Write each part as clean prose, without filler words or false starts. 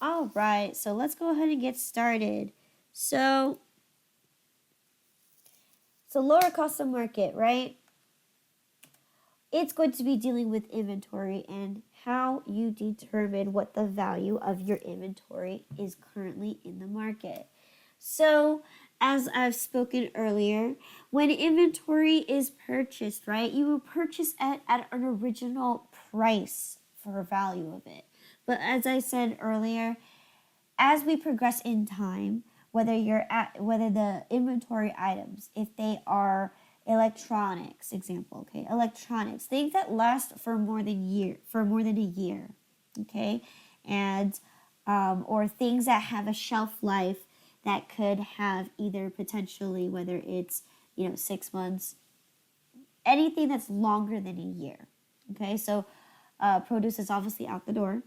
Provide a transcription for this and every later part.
All right, so let's go ahead and get started. So lower cost of market, right? It's going to be dealing with inventory and how you determine what the value of your inventory is currently in the market. So, as I've spoken earlier, when inventory is purchased, right, you will purchase at an original price for value of it. But as I said earlier, as we progress in time, whether the inventory items, if they are electronics, example, okay, electronics, things that last for more than a year, okay, and or things that have a shelf life that could have either potentially, whether it's 6 months, anything that's longer than a year, okay. So produce is obviously out the door,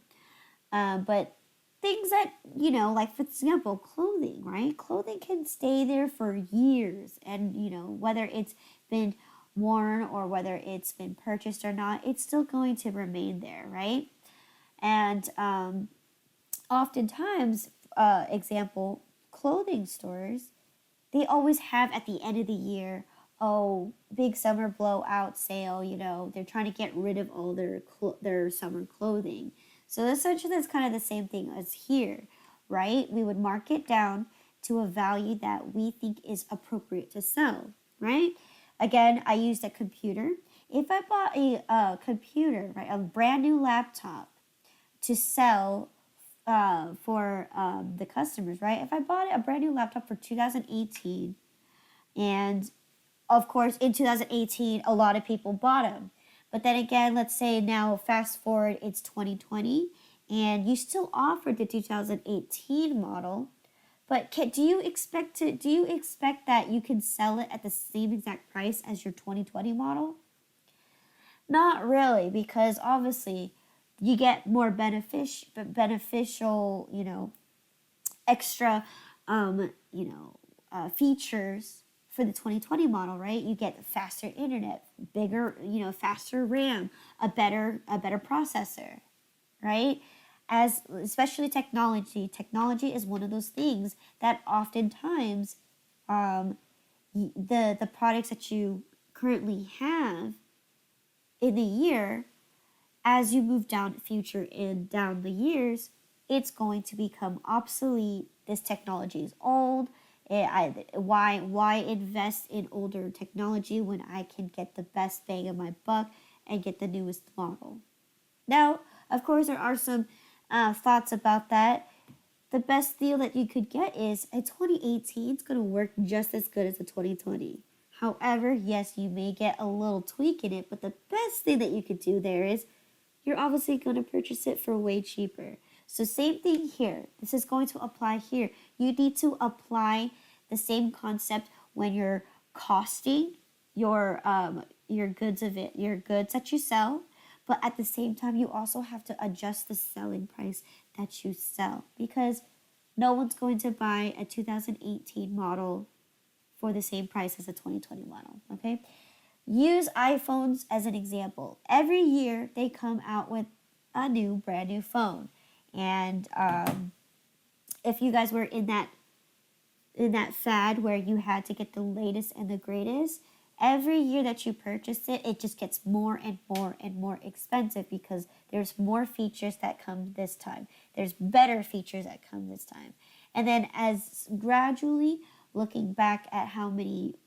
but things that, like for example, clothing, right? Clothing can stay there for years, and whether it's been worn or whether it's been purchased or not, it's still going to remain there, right? And oftentimes, example, clothing stores, they always have at the end of the year, oh, big summer blowout sale, they're trying to get rid of all their summer clothing. So essentially that's kind of the same thing as here, right? We would mark it down to a value that we think is appropriate to sell, right? Again, I used a computer. If I bought a computer, right, a brand new laptop to sell for the customers, right? If I bought a brand new laptop for 2018, and of course in 2018 a lot of people bought them, but then again, let's say now fast forward, it's 2020 and you still offered the 2018 model, but do you expect that you can sell it at the same exact price as your 2020 model? Not really, because obviously you get more beneficial, extra, features for the 2020 model, right? You get faster internet, bigger, faster RAM, a better processor, right? As especially technology is one of those things that oftentimes the products that you currently have in the year, as you move down the years, it's going to become obsolete. This technology is old. Why invest in older technology when I can get the best bang of my buck and get the newest model? Now, of course, there are some thoughts about that. The best deal that you could get is a 2018 is going to work just as good as a 2020. However, yes, you may get a little tweak in it, but the best thing that you could do there is you're obviously going to purchase it for way cheaper. So same thing here. This is going to apply here. You need to apply the same concept when you're costing your goods that you sell, but at the same time you also have to adjust the selling price that you sell, because no one's going to buy a 2018 model for the same price as a 2020 model, okay? Use iPhones as an example. Every year they come out with a brand new phone. And if you guys were in that fad where you had to get the latest and the greatest, every year that you purchase it, it just gets more and more and more expensive because there's more features that come this time. There's better features that come this time. And then as gradually looking back at how many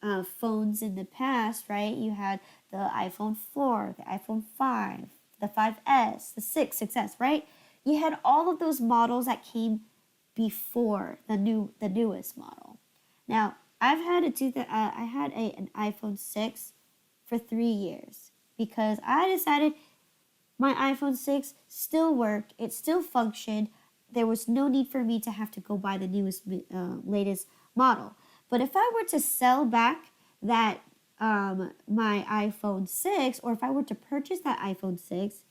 phones in the past, right? You had the iPhone 4, the iPhone 5, the 5S, the 6S, right? You had all of those models that came before the newest model. Now, I've had an iPhone 6 for 3 years because I decided my iPhone 6 still worked, it still functioned. There was no need for me to have to go buy the latest model. But if I were to sell back that my iPhone 6, or if I were to purchase that iPhone 6,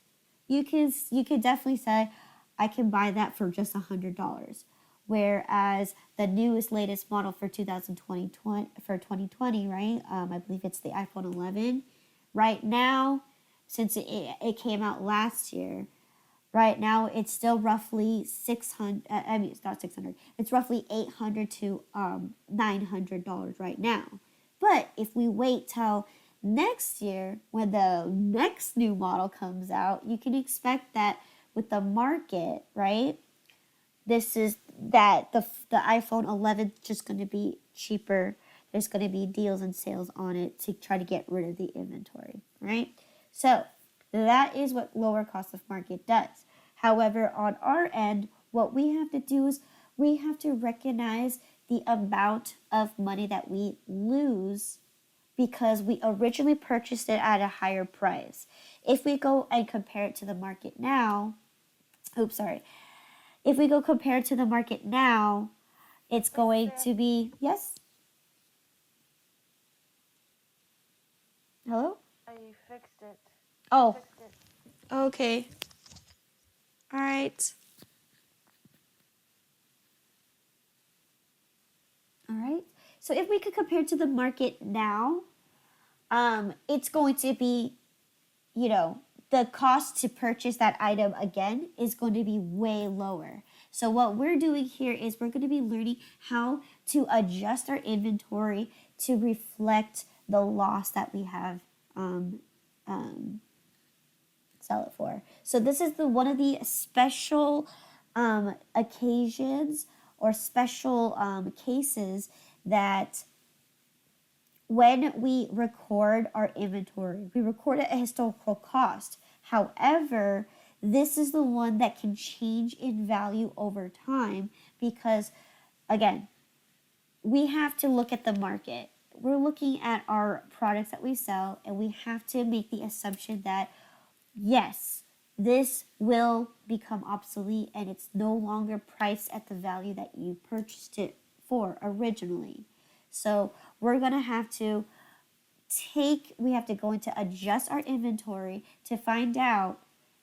you could definitely say I can buy that for just $100. Whereas the latest model for 2020, right? I believe it's the iPhone 11. Right now, since it came out last year, Right now, it's still roughly 600. I mean, it's not 600. It's roughly $800 to $900 right now. But if we wait till next year, when the next new model comes out, you can expect that with the market, right? This is that the iPhone 11 is just going to be cheaper. There's going to be deals and sales on it to try to get rid of the inventory, right? So that is what lower cost of market does. However, on our end, what we have to do is we have to recognize the amount of money that we lose because we originally purchased it at a higher price. If we go and compare it to the market now, if we go compare it to the market now, it's going to be, yes? Hello? I fixed it. Oh, Fixed it. okay. All right. All right. So if we could compare to the market now, it's going to be, the cost to purchase that item again is going to be way lower. So what we're doing here is we're going to be learning how to adjust our inventory to reflect the loss that we have sell it for. So this is one of the special occasions or special cases that when we record our inventory, we record it at historical cost. However, this is the one that can change in value over time because, again, we have to look at the market. We're looking at our products that we sell, and we have to make the assumption that, yes, this will become obsolete and it's no longer priced at the value that you purchased it for originally. So we're going to have to we have to go into adjust our inventory to find out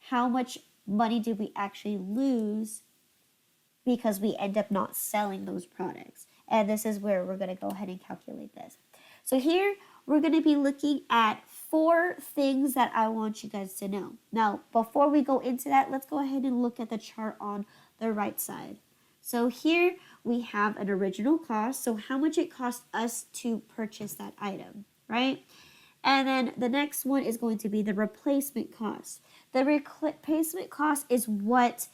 how much money did we actually lose because we end up not selling those products. And this is where we're going to go ahead and calculate this. So here we're going to be looking at 4 things that I want you guys to know. Now, before we go into that, let's go ahead and look at the chart on the right side. So here we have an original cost, so how much it cost us to purchase that item, right? And then the next one is going to be the replacement cost. The replacement cost is what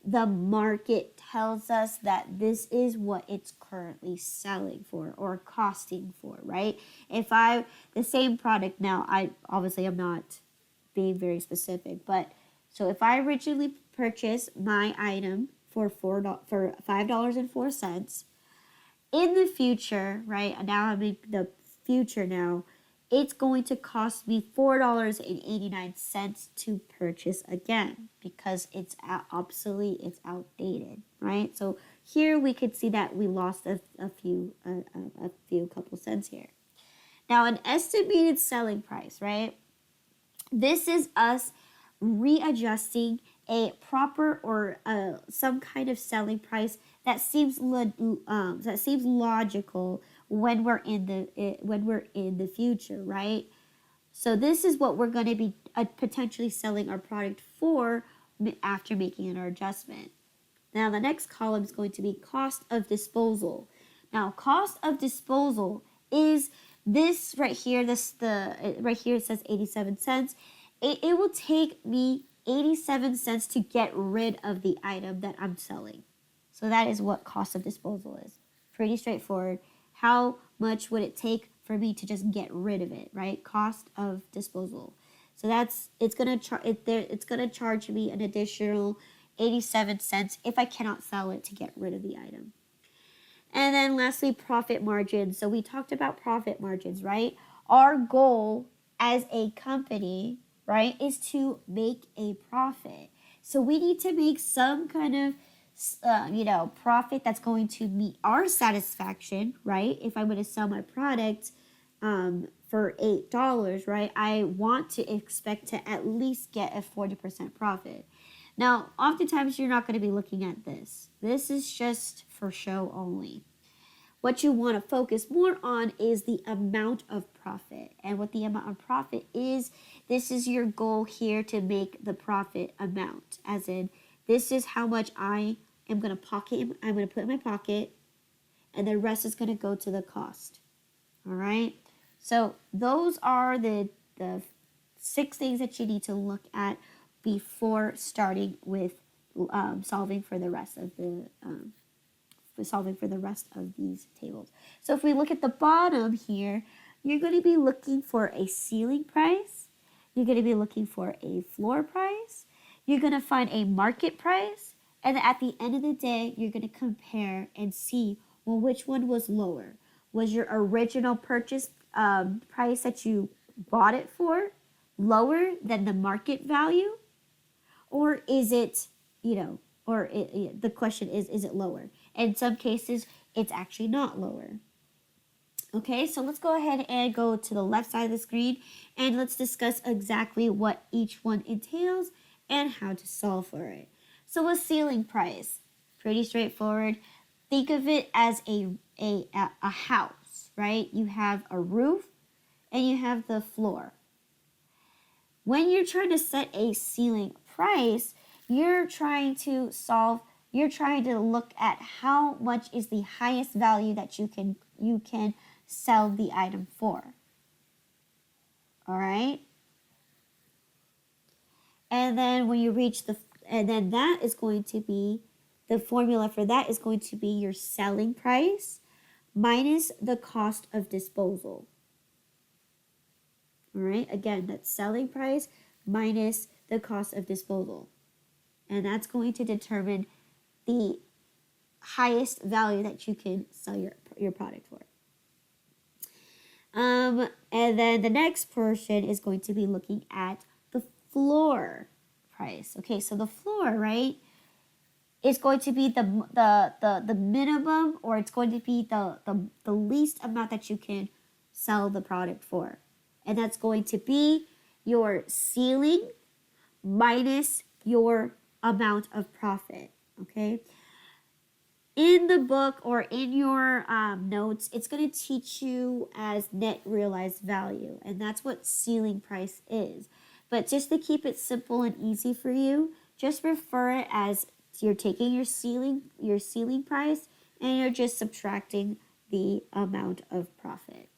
the market tells us that this is what it's currently selling for or costing for, right? The same product now, I'm not being very specific, but so if I originally purchased my item for $5.04, in the future, right? Now I'm in the future now, it's going to cost me $4.89 to purchase again because it's obsolete, it's outdated, right? So here we could see that we lost a couple cents here. Now, an estimated selling price, right? This is us readjusting a proper or some kind of selling price that seems logical when we're in the future, right? So this is what we're going to be potentially selling our product for after making an adjustment. Now the next column is going to be cost of disposal. Now cost of disposal is this right here. Right here it says 87 cents. It will take me 87 cents to get rid of the item that I'm selling. So that is what cost of disposal is. Pretty straightforward. How much would it take for me to just get rid of it, right? Cost of disposal. So it's gonna charge me an additional 87 cents if I cannot sell it to get rid of the item. And then lastly, profit margins. So we talked about profit margins, right? Our goal as a company, right, is to make a profit. So we need to make some kind of profit that's going to meet our satisfaction, right? If I'm going to sell my product for $8, right, I want to expect to at least get a 40% profit. Now, oftentimes you're not going to be looking at this. This is just for show only. what you want to focus more on is the amount of profit. And what the amount of profit is, this is your goal here to make the profit amount. As in, this is how much I am going to pocket, I'm going to put in my pocket, and the rest is going to go to the cost. All right? So those are the 6 things that you need to look at before starting with solving for the rest of these tables. So if we look at the bottom here, you're going to be looking for a ceiling price. You're going to be looking for a floor price. You're going to find a market price. And at the end of the day, you're going to compare and see, well, which one was lower. Was your original purchase price that you bought it for lower than the market value? Or is it, the question is it lower? In some cases, it's actually not lower. Okay, so let's go ahead and go to the left side of the screen and let's discuss exactly what each one entails and how to solve for it. So a ceiling price, pretty straightforward. Think of it as a house, right? You have a roof and you have the floor. When you're trying to set a ceiling price, you're trying to look at how much is the highest value that you can sell the item for. All right? And then when you reach the formula for that is going to be your selling price minus the cost of disposal. All right? Again, that's selling price minus the cost of disposal. And that's going to determine the highest value that you can sell your product for. And then the next portion is going to be looking at the floor price. Okay, so the floor, right, is going to be the minimum, or it's going to be the least amount that you can sell the product for. And that's going to be your ceiling minus your amount of profit, okay? In the book or in your notes, it's going to teach you as net realized value, and that's what ceiling price is. But just to keep it simple and easy for you, just refer it as you're taking your ceiling price and you're just subtracting the amount of profit,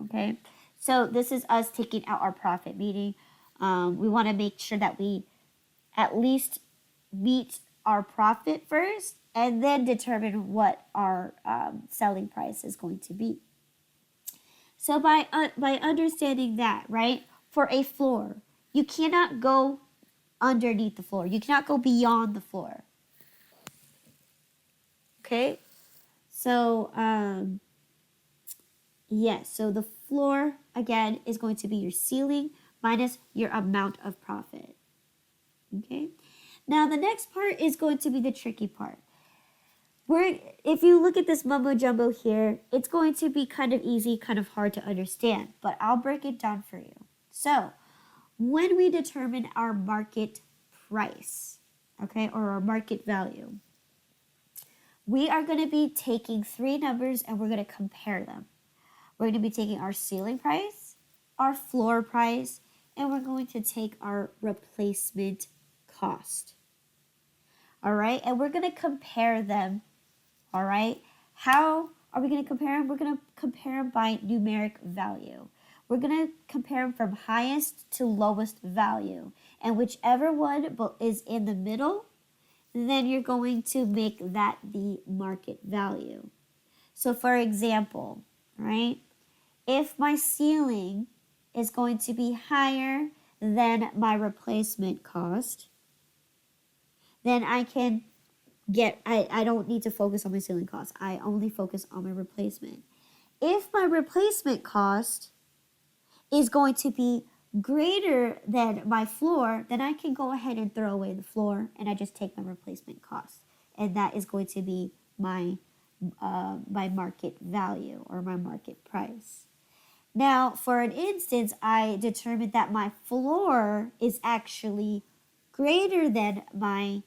okay? So this is us taking out our profit, meaning we want to make sure that we at least meet our profit first and then determine what our selling price is going to be. So by understanding that, right, for a floor, you cannot go underneath the floor. You cannot go beyond the floor. Okay? So, yes, so the floor, again, is going to be your ceiling minus your amount of profit. Okay? Now, the next part is going to be the tricky part. If you look at this mumbo jumbo here, it's going to be kind of easy, kind of hard to understand, but I'll break it down for you. So, when we determine our market price, okay, or our market value, we are going to be taking 3 numbers and we're going to compare them. We're going to be taking our ceiling price, our floor price, and we're going to take our replacement cost. All right, and we're going to compare them. All right, how are we going to compare them? We're going to compare them by numeric value. We're going to compare them from highest to lowest value. And whichever one is in the middle, then you're going to make that the market value. So for example, right, if my ceiling is going to be higher than my replacement cost, then I can I don't need to focus on my ceiling cost. I only focus on my replacement. If my replacement cost is going to be greater than my floor, then I can go ahead and throw away the floor and I just take my replacement cost. And that is going to be my market value or my market price. Now, for an instance, I determined that my floor is actually greater than my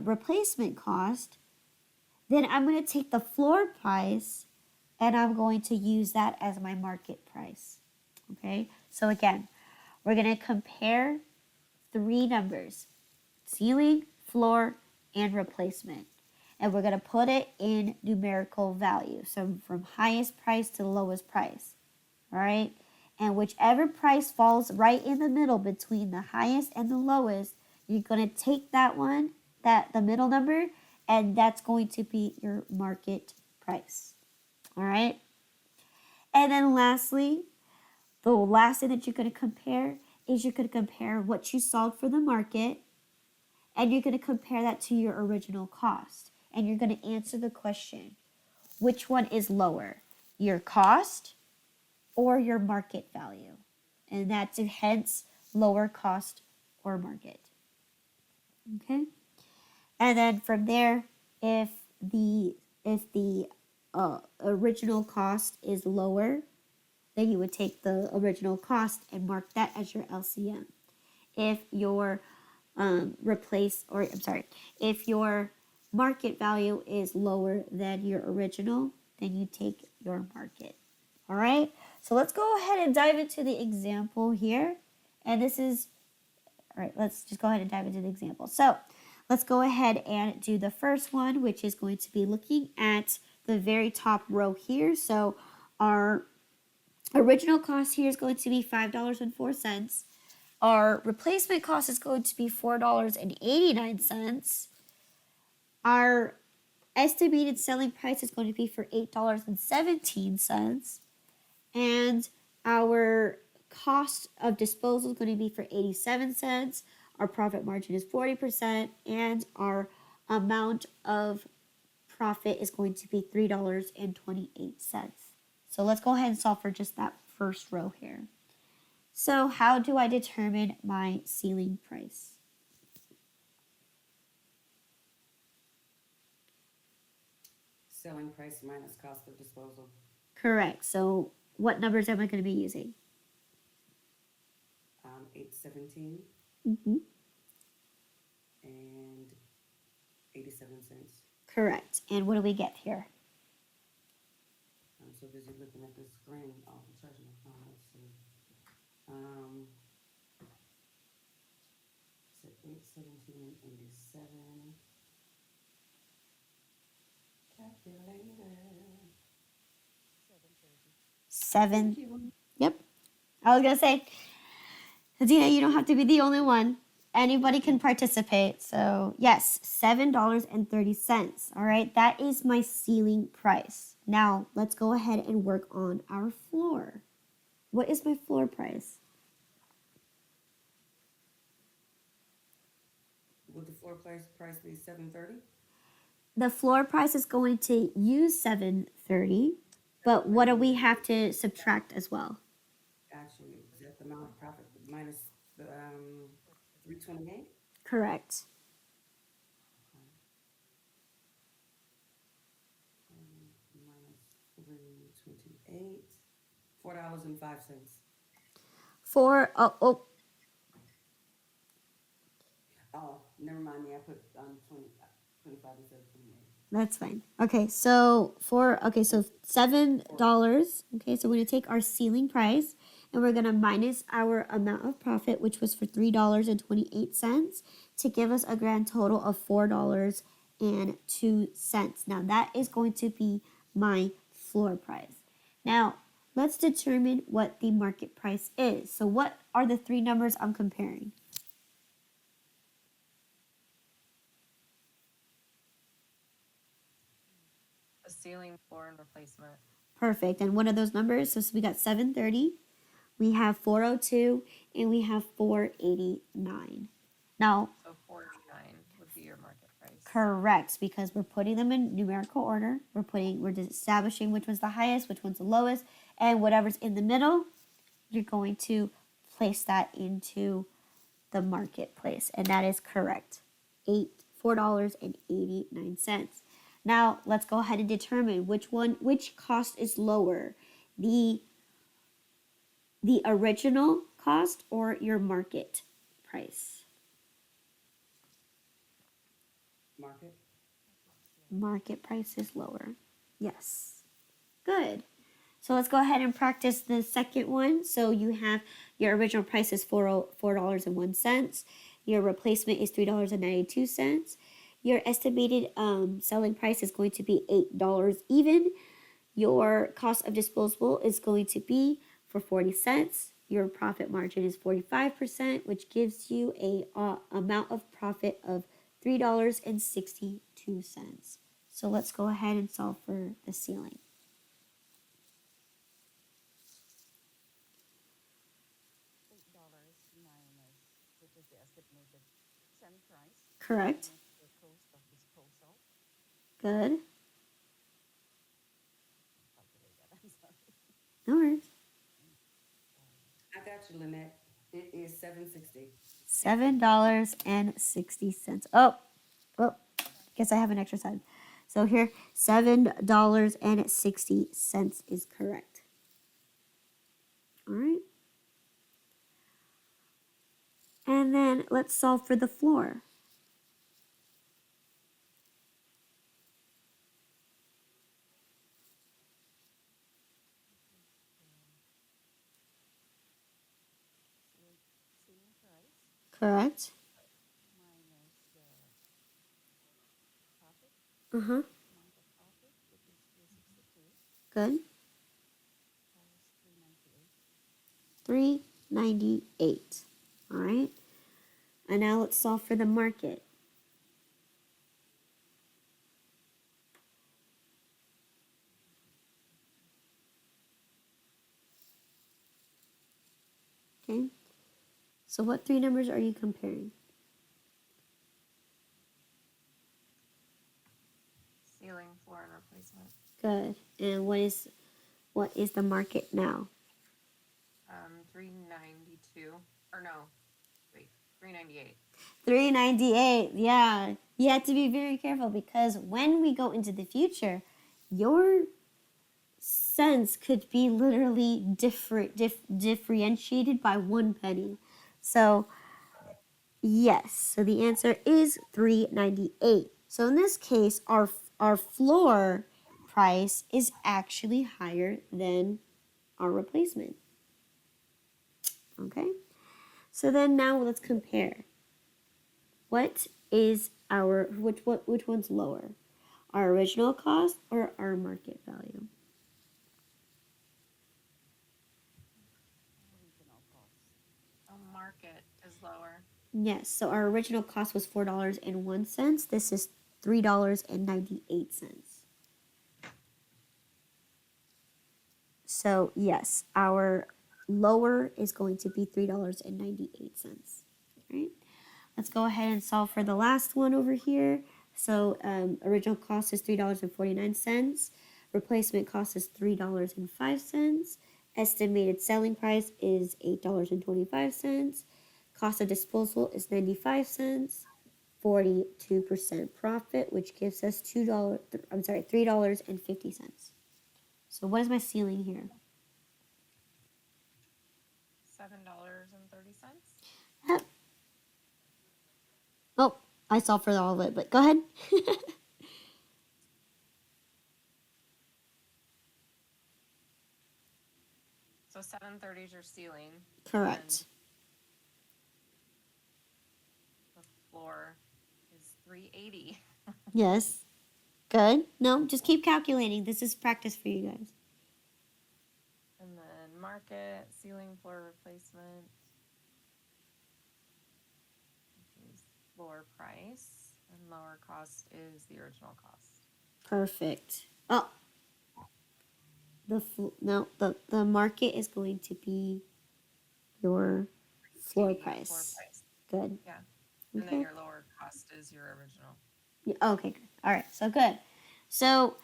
replacement cost, Then I'm going to take the floor price and I'm going to use that as my market price. Okay, so again, we're going to compare three numbers: ceiling, floor, and replacement. And we're going to put it in numerical value. So from highest price to lowest price. All right. And whichever price falls right in the middle between the highest and the lowest, you're going to take that one, the middle number, and that's going to be your market price. All right. And then lastly, the last thing that you're going to compare is you're going to compare what you sold for the market, and you're going to compare that to your original cost. And you're going to answer the question, which one is lower, your cost or your market value? And that's hence lower cost or market. Okay? And then from there, if the original cost is lower, then you would take the original cost and mark that as your LCM. If your if your market value is lower than your original, then you take your market. All right, so let's go ahead and dive into the example here. And this is, all right, let's just go ahead and dive into the example. So let's go ahead and do the first one, which is going to be looking at the very top row here. So our original cost here is going to be $5.04. Our replacement cost is going to be $4.89. Our estimated selling price is going to be for $8.17. And our cost of disposal is going to be for 87 cents. Our profit margin is 40%. And our amount of profit is going to be $3.28. So let's go ahead and solve for just that first row here. So how do I determine my ceiling price? Selling price minus cost of disposal. Correct. So what numbers am I going to be using? 817 Mm-hmm. and 87 cents. Correct. And what do we get here? I'm so busy looking at this screen. Oh, I'm charging my phone. Let's see. So 817 and 87. Calculator. 7. Yep. I was going to say, Adina, you don't have to be the only one. Anybody can participate. So, yes, $7.30. All right, that is my ceiling price. Now, let's go ahead and work on our floor. What is my floor price? Would the floor price be $730? The floor price is going to use $7.30, but what do we have to subtract as well? Actually, is that the amount of profit minus the $328? Correct. Minus 328. $4.05. Oh, Oh, never mind me. I put 25 instead of 28. that's fine. Okay, so $7. Okay, so we're gonna take our ceiling price and we're gonna minus our amount of profit, which was for $3.28, to give us a grand total of $4.02. Now that is going to be my floor price. Now let's determine what the market price is. So what are the three numbers I'm comparing? The ceiling, floor, and replacement. Perfect. And what are those numbers? So we got 730, we have 402, and we have 489. Now, So 489 would be your market price. correct, because we're putting them in numerical order. We're establishing which one's the highest, which one's the lowest, and whatever's in the middle, you're going to place that into the marketplace, and that is correct. $4.89. Now let's go ahead and determine which cost is lower, the original cost or your market price. Market? Market price is lower. Yes. Good. So let's go ahead and practice the second one. So you have your original price is $4.01. Your replacement is $3.92. Your estimated selling price is going to be $8 even. Your cost of disposable is going to be for 40 cents. Your profit margin is 45%, which gives you a amount of profit of $3.62. So let's go ahead and solve for the ceiling. $8 minus, which is the estimated selling price, Correct. minus the cost of disposal. Good. Calculate that. I'm sorry. No worries. I got you, Lynette. It is $7.60. $7.60. Oh, guess I have an extra side. So here, $7.60 is correct. All right. And then let's solve for the floor. Ceiling price Correct. minus the profit, Uh-huh. amount of profit, which is 362, Good. plus 398. 398. All right. And now let's solve for the market. Okay. So what three numbers are you comparing? Ceiling, floor, and replacement. Good. And what is the market now? 392. Or no, wait, 398. 398. Yeah. You have to be very careful because when we go into the future, your cents could be literally differentiated by 1 penny. So, yes. So the answer is 398. So in this case, our floor price is actually higher than our replacement. Okay? So then now let's compare. What is our which one's lower? Our original cost or our market value? Original cost. Market is lower. Yes, so our original cost was $4.01. This is $3.98. So yes, our lower is going to be $3.98. Right? Let's go ahead and solve for the last one over here. So original cost is $3.49. Replacement cost is $3.05. Estimated selling price is $8.25. Cost of disposal is 95 cents. 42% profit, which gives us $3.50. So what is my ceiling here? $7.30. Yep. Oh, I solved for all of it, but go ahead. So 730 is your ceiling. Correct. The floor is 380. Yes. Good. No, just keep calculating. This is practice for you guys. And then market, ceiling, floor replacement. Is floor price. And lower cost is the original cost. Perfect. Oh, the market is going to be your floor 380 price. Floor price. Good. Yeah. And then Okay. your lower cost is your original. Yeah, okay, good. All right, so good. So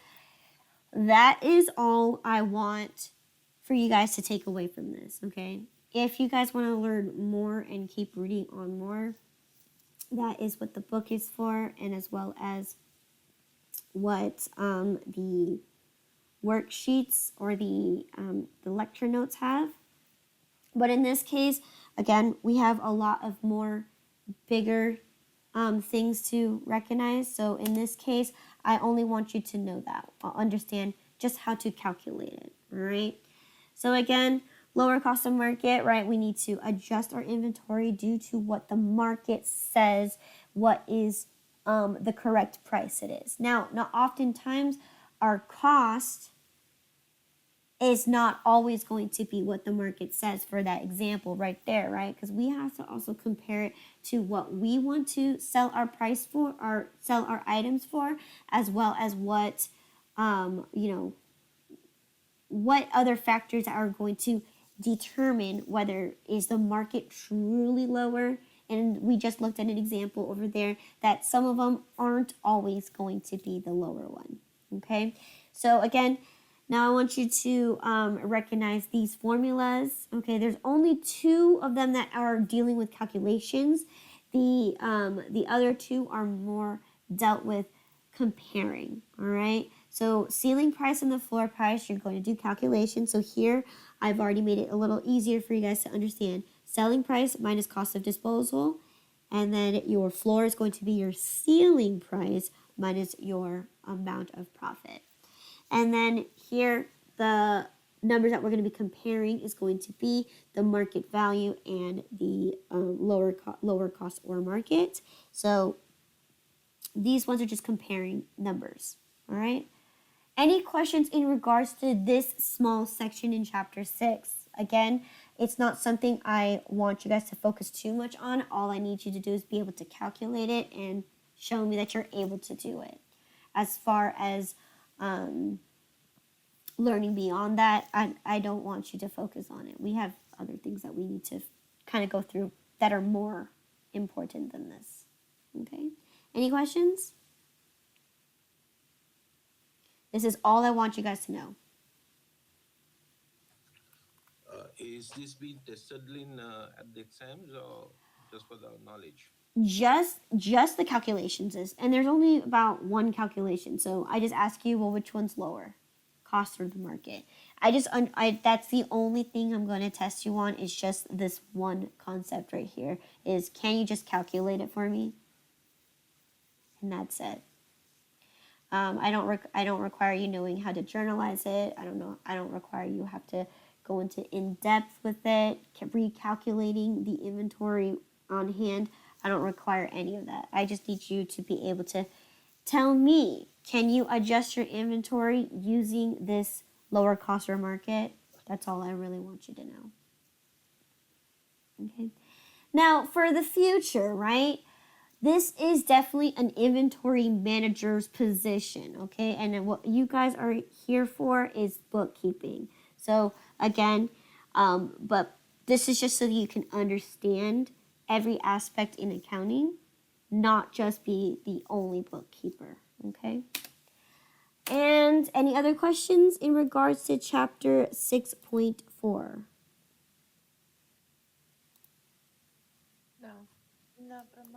that is all I want for you guys to take away from this, okay? If you guys want to learn more and keep reading on more, that is what the book is for, and as well as what the worksheets or the lecture notes have. But in this case, again, we have a lot of more bigger things to recognize. So in this case, I only want you to know that. I'll understand just how to calculate it. All right. So again, lower cost of market, right? We need to adjust our inventory due to what the market says, what is the correct price it is. Now, oftentimes our cost is not always going to be what the market says for that example right there, right? Because we have to also compare it to what we want to sell our price for, or sell our items for, as well as what, what other factors are going to determine whether is the market truly lower. And we just looked at an example over there that some of them aren't always going to be the lower one. Okay, so again, now I want you to recognize these formulas. Okay, there's only 2 of them that are dealing with calculations. The other 2 are more dealt with comparing. All right. So ceiling price and the floor price, you're going to do calculations. So here I've already made it a little easier for you guys to understand. Selling price minus cost of disposal, and then your floor is going to be your ceiling price minus your amount of profit. And then here, the numbers that we're going to be comparing is going to be the market value and the lower cost or market. So these ones are just comparing numbers. All right. Any questions in regards to this small section in chapter 6? Again, it's not something I want you guys to focus too much on. All I need you to do is be able to calculate it and show me that you're able to do it. As far as learning beyond that, I don't want you to focus on it. We have other things that we need to kind of go through that are more important than this. Okay? Any questions? This is all I want you guys to know. Is this being tested in at the exams or just for the knowledge? Just the calculations is, and there's only about 1 calculation. So I just ask you, well, which one's lower, cost or the market? That's the only thing I'm going to test you on, is just this one concept right here. Is, can you just calculate it for me? And that's it. I don't require you knowing how to journalize it. I don't require you have to go into in depth with it, recalculating the inventory on hand. I don't require any of that. I just need you to be able to tell me, can you adjust your inventory using this lower cost or market? That's all I really want you to know. Okay. Now, for the future, right? This is definitely an inventory manager's position, okay? And what you guys are here for is bookkeeping. So again, but this is just so that you can understand every aspect in accounting, not just be the only bookkeeper, okay? And any other questions in regards to chapter 6.4? No. No, pero